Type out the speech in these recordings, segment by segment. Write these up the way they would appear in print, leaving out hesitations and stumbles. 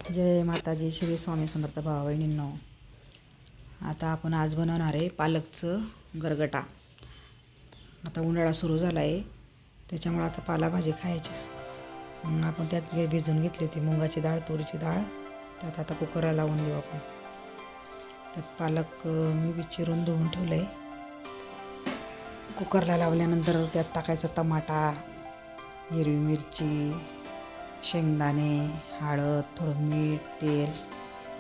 जय माताजी, श्री स्वामी समर्थ भावा बहिणींनो. आता आपण आज बनवणार आहे पालकचं गरगटा. आता उन्हाळा सुरू झाला आहे, त्याच्यामुळे आता पालाभाजी खायच्या. मग आपण त्यात भिजवून घेतली ती मुगाची डाळ, तुरीची डाळ. त्यात आता कुकरला लावून देऊ आपण. त्यात पालक मी चिरून धुवून ठेवलं आहे. कुकरला लावल्यानंतर त्यात टाकायचा टमाटा, हिरवी मिरची, शेंगदाणे, हळद, थोडं मीठ, तेल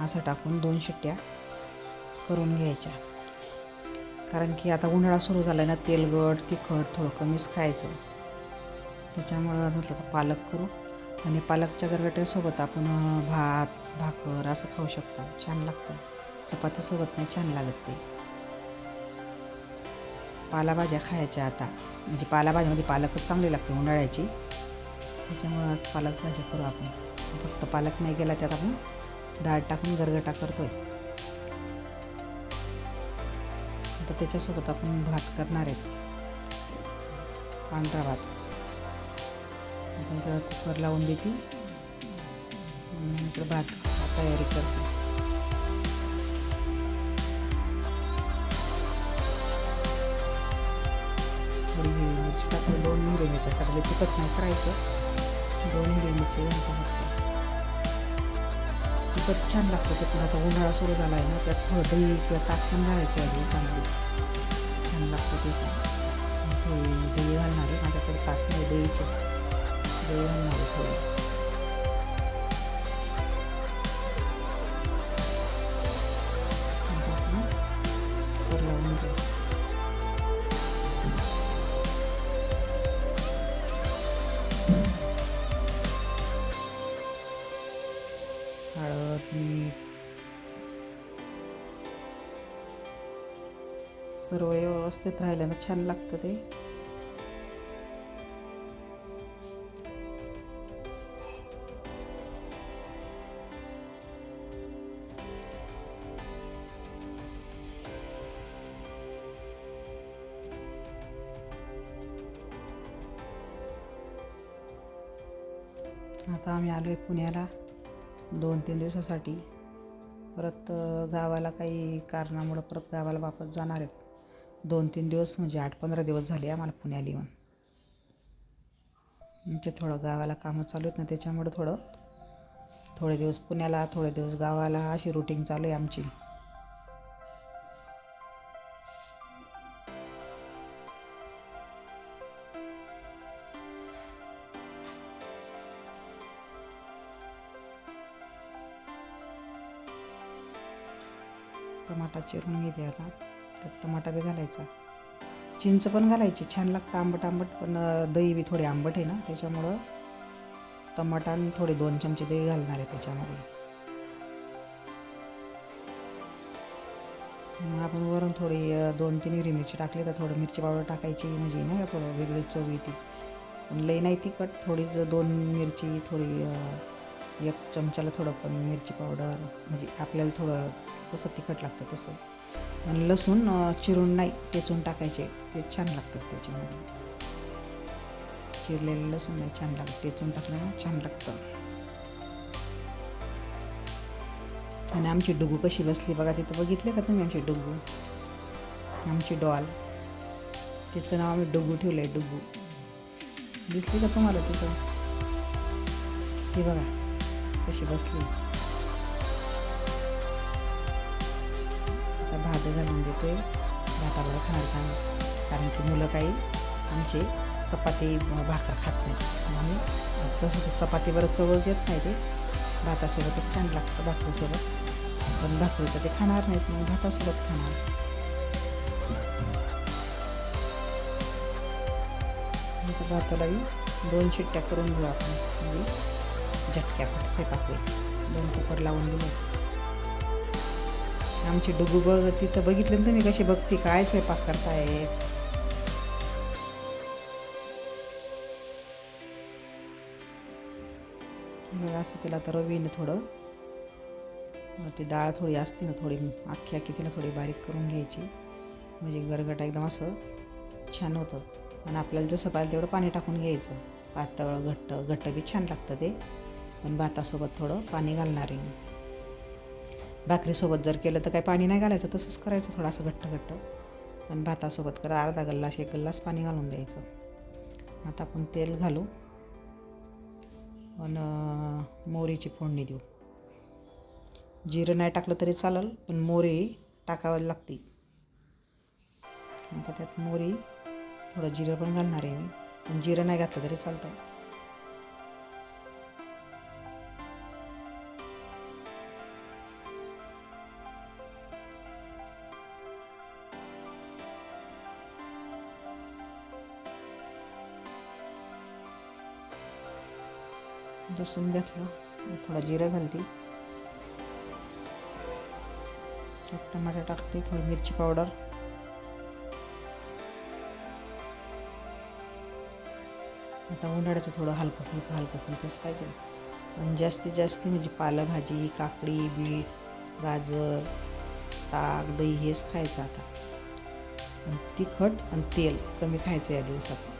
असं टाकून 2 शिट्ट्या करून घ्यायच्या. कारण की आता उन्हाळा सुरू झाला आहे ना, तेलकट तिखट थोडं कमीच खायचं. त्याच्यामुळं म्हटलं तर पालक करू. आणि पालकच्या गरगट्यासोबत आपण भात, भाकर असं खाऊ शकतो. छान लागतं. चपातीसोबत नाही छान लागत ते. पालाभाज्या खायच्या आता. म्हणजे पालाभाज्यामध्ये पालकच चांगली लागते उन्हाळ्याची. त्याच्यामुळं पालक भाजी करू आपण. फक्त पालक नाही गेला त्यात आपण डाळ टाकून गरगटा करतोय. आता त्याच्यासोबत आपण भात करणार आहेत, पांढरा भात. आता कुकर लावून देते, नंतर भात तयारी करते. थोडी हिरवी मिरची टाकली, 2 हिरवी मिरच्या टाकले. तिखट नाही करायचं. 2 हिरवी मिरची घालतो. तिखट छान लागतं. ते पण आता उन्हाळा सुरू झाला आहे ना, त्यात थोडं दही किंवा ताक पण घालायचं आहे. चांगली छान लागतं ते पण. थोडी दही घालणार आहे. माझ्याकडे ताक नाही, दही घालणार आहे थोडी. कुकर लावून घेऊ. हळद, मीठ सर्व व्यवस्थित राहिल्यानं छान लागतं ते. आता आम्ही आलो आहे पुण्याला 2-3 दिवसासाठी. परत गावाला काही कारणामुळं परत गावाला वापस जाणार आहेत. 2-3 दिवस म्हणजे 8-15 दिवस झाले आम्हाला पुण्याला येऊन. ते थोडं गावाला कामं चालू आहेत ना, त्याच्यामुळं थोडे दिवस पुण्याला, थोडे दिवस गावाला, अशी रुटीन चालू आहे आमची. टमाटा चिरून घेते आता. त्यात टमाटा बी घालायचा. चिंच पण घालायची, छान लागतं आंबट आंबट. पण दही बी थोडी आंबट आहे ना, त्याच्यामुळं टमाटा आणि थोडे 2 चमचे दही घालणार आहे त्याच्यामध्ये. मग आपण वरून थोडी 2-3 हिरवी मिरची टाकली तर थोडं मिरची पावडर टाकायची, म्हणजे नाही का थोडं वेगळी चव येते. पण लई नाही तिखट. थोडी 2 मिरची, थोडी 1 चमच्याला थोडं कमी मिरची पावडर, म्हणजे आपल्याला थोडं कसं तिखट लागतं तसं. आणि लसूण चिरून नाही, टेचून टाकायचे. ते छान लागतात त्याच्यामध्ये. चिरलेलं लसूण नाही छान लागतं, टेचून टाकलं ना छान लागतं. आणि आमची डुगू कशी बसली बघा तिथं. बघितले का तुम्ही आमची डुगू, आमची डॉल. तिचं नाव आम्ही डुगू ठेवलं आहे. डुगू दिसली का तुम्हाला तिथं? ती बघा कशी बसली. आता भात घालून देतोय. भातावर खाणार का, कारण की मुलं काही आमचे चपाती भाकर खात नाहीत. आम्ही जसं चपातीवर चवळ देत नाही, ते भातासोबतच छान लागतं. भाकरीसोबत पण भाकरी तर ते खाणार नाहीत, मग भातासोबत खाणार. आता भाताला 2 शिट्ट्या करून घेऊ आपण, म्हणजे झटक्यात स्वयंपाक होईल. 2 कुकर लावून दिले. आमची डुगू बघ तिथं. बघितलं ना तुम्ही कशी बघती, काय स्वयंपाक करताय. असं तिला तर रवीनं थोडं, ती डाळ थोडी असते ना, थोडी अख्खी तिला थोडी बारीक करून घ्यायची, म्हणजे गरगटा एकदम असं छान होतं. आणि आपल्याला जसं पाहिजे तेवढं पाणी टाकून घ्यायचं. पातळ घट्ट बी छान लागतं ते. पण भातासोबत थोडं पाणी घालणार आहे मी. भाकरीसोबत जर केलं तर काही पाणी नाही घालायचं, तसंच करायचं थोडंसं घट्ट घट्ट. पण भातासोबत करा अर्धा गल्लास 1 गल्लास पाणी घालून द्यायचं. आता आपण तेल घालू आणि मोहरीची फोडणी देऊ. जिरं नाही टाकलं तरी चालेल, पण मोहरी टाकावी लागते. आता त्यात मोहरी थोडं जिरं पण घालणार आहे मी, पण जिरं नाही घातलं तरी चालतं. लसूण घातलं, थोडं जिरं घालते, टमाटर टाकते, थोडी मिरची पावडर, आता उन्हाळ्याचं थोडं हलकं फुलकंच पाहिजे. आणि जास्तीत जास्त म्हणजे पालेभाजी, काकडी, बीट, गाजर, ताक, दही हेच खायचं आता. आणि तिखट आणि तेल कमी खायचं या दिवसात,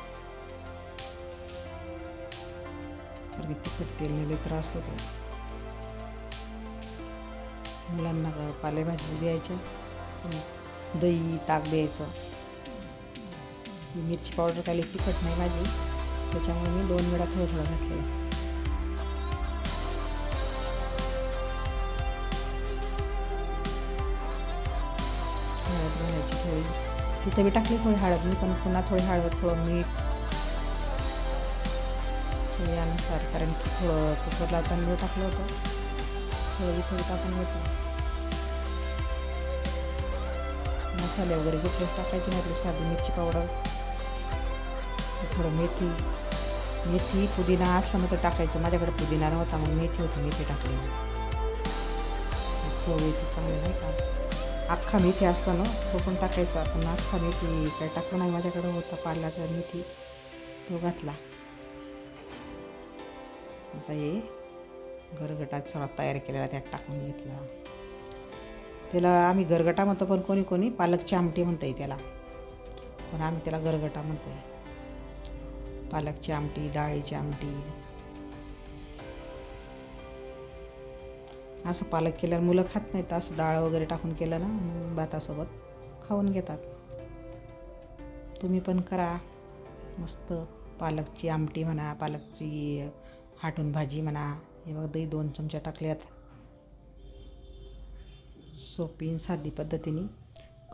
कारण तिखट तेलने लई त्रास होतो. मुलांना पालेभाजी द्यायच्या, दही ताक द्यायचं. मिरची पावडर खाली तिखट नाही भाजी, त्याच्यामुळे मी 2 वेळा थोडं घातलं. हळद घालायची थोडी, तिथं मी टाकली थोडी हळद, मी पण पुन्हा थोडी हळद, थोडं मीठ यानुसार, कारण की थोडं कुकर लावताना मी टाकलं होतं, थोडं टाकून घेतलं. मसाले वगैरे कुठले टाकायचे नाही, साधी मिरची पावडर, थोडं मेथी पुदिना असलं ना तर टाकायचं. माझ्याकडे पुदिना नव्हता, मग मेथी होती, मेथी टाकली. चव येते चांगली नाही का. अख्खा मेथी असता ना तो पण टाकायचा, पण अख्खा मेथी काय टाकलं नाही, माझ्याकडे होता पाल्याचा मेथी, तो घातला. आता हे गरगटा सगळा तयार केलेला त्यात टाकून घेतला. त्याला आम्ही गरगटा म्हणतो, पण कोणी पालकची आमटी म्हणतंय त्याला, पण आम्ही त्याला गरगटा म्हणतोय. पालकची आमटी, डाळीची आमटी, असं पालक केल्यावर मुलं खात नाहीत, असं डाळ वगैरे टाकून केलं ना भातासोबत खाऊन घेतात. तुम्ही पण करा. मस्त पालकची आमटी म्हणा, पालकची हाटून भाजी म्हणा. हे बघ, दही 2 चमचे टाकल्यात. सोपी साधी पद्धतीने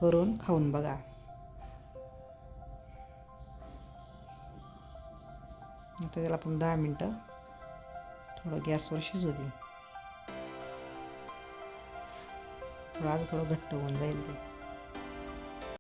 करून खाऊन बघा. आता त्याला आपण 10 मिनटं थोडं गॅसवर शिजू देऊ. थोडं घट्ट होऊन जाईल ते.